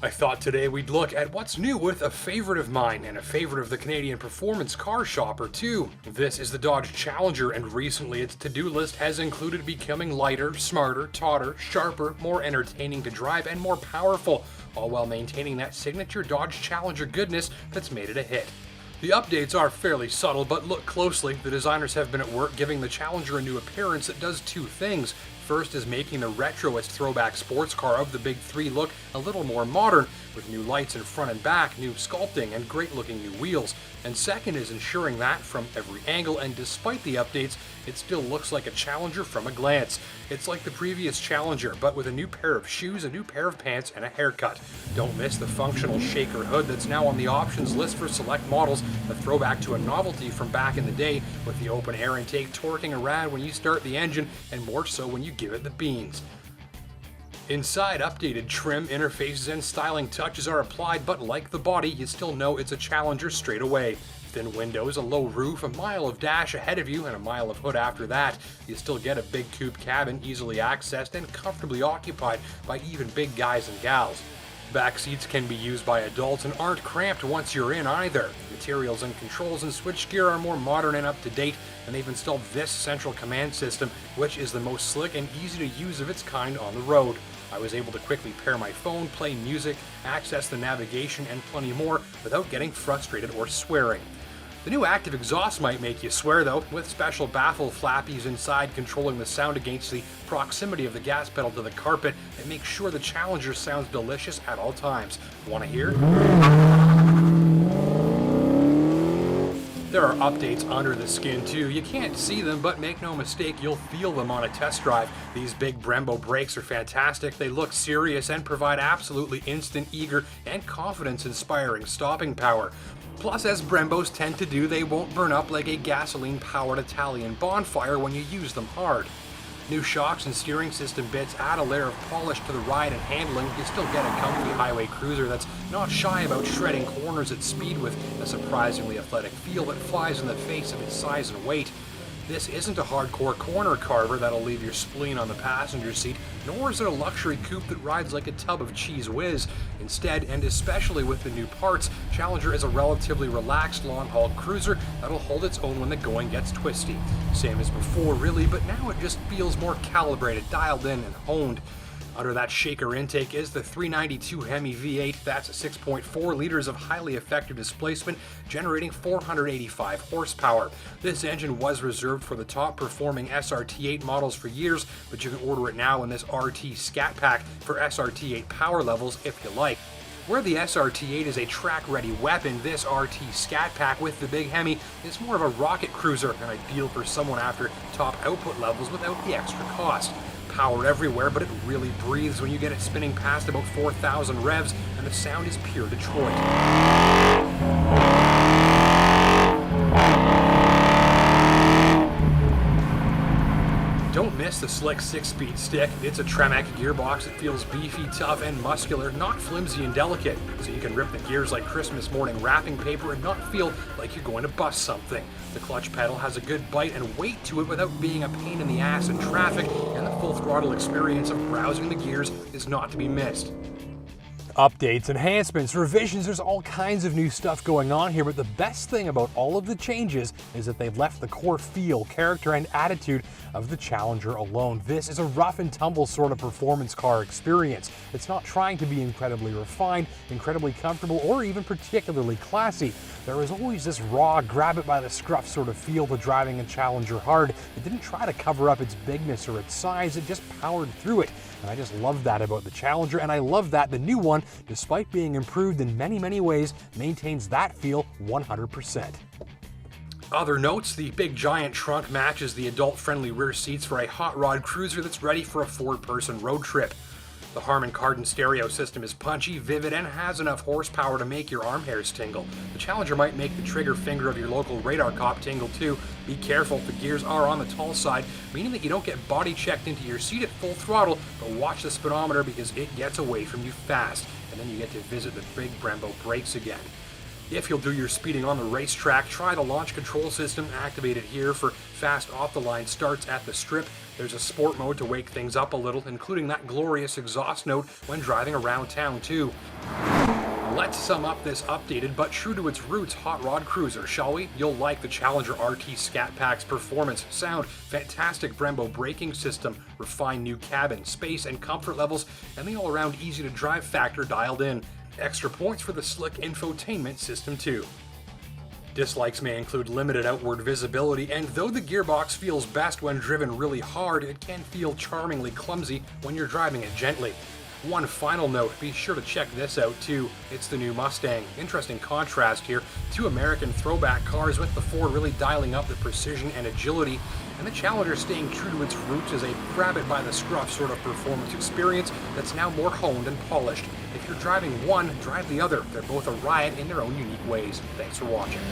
I thought today we'd look at what's new with a favorite of mine and a favorite of the Canadian performance car shopper too. This is the Dodge Challenger, and recently its to-do list has included becoming lighter, smarter, tauter, sharper, more entertaining to drive, and more powerful, all while maintaining that signature Dodge Challenger goodness that's made it a hit. The updates are fairly subtle, but look closely. The designers have been at work giving the Challenger a new appearance that does two things. First is making the retroist throwback sports car of the big three look a little more modern, with new lights in front and back, new sculpting, and great looking new wheels. And second is ensuring that, from every angle and despite the updates, it still looks like a Challenger from a glance. It's like the previous Challenger, but with a new pair of shoes, a new pair of pants, and a haircut. Don't miss the functional shaker hood that's now on the options list for select models, a throwback to a novelty from back in the day, with the open air intake torquing around when you start the engine, and more so when you give it the beans. Inside, updated trim, interfaces, and styling touches are applied, but like the body, you still know it's a Challenger straight away. Thin windows, a low roof, a mile of dash ahead of you, and a mile of hood after that. You still get a big coupe cabin, easily accessed and comfortably occupied by even big guys and gals. Back seats can be used by adults and aren't cramped once you're in either. Materials and controls and switchgear are more modern and up to date, and they've installed this central command system, which is the most slick and easy to use of its kind on the road. I was able to quickly pair my phone, play music, access the navigation, and plenty more without getting frustrated or swearing. The new active exhaust might make you swear though, with special baffle flappies inside controlling the sound against the proximity of the gas pedal to the carpet and make sure the Challenger sounds delicious at all times. Want to hear? There are updates under the skin too. You can't see them, but make no mistake, you'll feel them on a test drive. These big Brembo brakes are fantastic. They look serious and provide absolutely instant, eager, and confidence-inspiring stopping power. Plus, as Brembos tend to do, they won't burn up like a gasoline-powered Italian bonfire when you use them hard. New shocks and steering system bits add a layer of polish to the ride and handling. You still get a comfy highway cruiser that's not shy about shredding corners at speed with a surprisingly athletic feel that flies in the face of its size and weight. This isn't a hardcore corner carver that'll leave your spleen on the passenger seat, nor is it a luxury coupe that rides like a tub of cheese whiz. Instead, and especially with the new parts, Challenger is a relatively relaxed long-haul cruiser that'll hold its own when the going gets twisty. Same as before really, but now it just feels more calibrated, dialed in, and honed. Under that shaker intake is the 392 Hemi V8. That's 6.4 liters of highly effective displacement, generating 485 horsepower. This engine was reserved for the top performing SRT8 models for years, but you can order it now in this RT Scat Pack for SRT8 power levels if you like. Where the SRT8 is a track-ready weapon, this RT Scat Pack with the big Hemi is more of a rocket cruiser and ideal for someone after top output levels without the extra cost. Power everywhere, but it really breathes when you get it spinning past about 4,000 revs, and the sound is pure Detroit. Don't miss the slick 6-speed stick. It's a Tremec gearbox that feels beefy, tough, and muscular, not flimsy and delicate, so you can rip the gears like Christmas morning wrapping paper and not feel like you're going to bust something. The clutch pedal has a good bite and weight to it without being a pain in the ass in traffic, and the full throttle experience of browsing the gears is not to be missed. Updates, enhancements, revisions, there's all kinds of new stuff going on here, but the best thing about all of the changes is that they've left the core feel, character, and attitude of the Challenger alone. This is a rough and tumble sort of performance car experience. It's not trying to be incredibly refined, incredibly comfortable, or even particularly classy. There is always this raw, grab it by the scruff sort of feel to driving a Challenger hard. It didn't try to cover up its bigness or its size, it just powered through it. And I just love that about the Challenger, and I love that the new one, despite being improved in many, many ways, maintains that feel 100%. Other notes, the big giant trunk matches the adult-friendly rear seats for a hot rod cruiser that's ready for a 4-person road trip. The Harman Kardon stereo system is punchy, vivid, and has enough horsepower to make your arm hairs tingle. The Challenger might make the trigger finger of your local radar cop tingle too. Be careful, the gears are on the tall side, meaning that you don't get body checked into your seat at full throttle, but watch the speedometer because it gets away from you fast, and then you get to visit the big Brembo brakes again. If you'll do your speeding on the racetrack, try the launch control system activated here for fast off-the-line starts at the strip. There's a sport mode to wake things up a little, including that glorious exhaust note when driving around town too. Let's sum up this updated but true to its roots hot rod cruiser, shall we? You'll like the Challenger RT Scat Pack's performance, sound, fantastic Brembo braking system, refined new cabin, space and comfort levels, and the all-around easy-to-drive factor dialed in. Extra points for the slick infotainment system too. Dislikes may include limited outward visibility, and though the gearbox feels best when driven really hard, it can feel charmingly clumsy when you're driving it gently. One final note, be sure to check this out too. It's the new Mustang. Interesting contrast here. Two American throwback cars with the Ford really dialing up the precision and agility, and the Challenger staying true to its roots as a grab-it-by-the-scruff sort of performance experience that's now more honed and polished. If you're driving one, drive the other. They're both a riot in their own unique ways. Thanks for watching.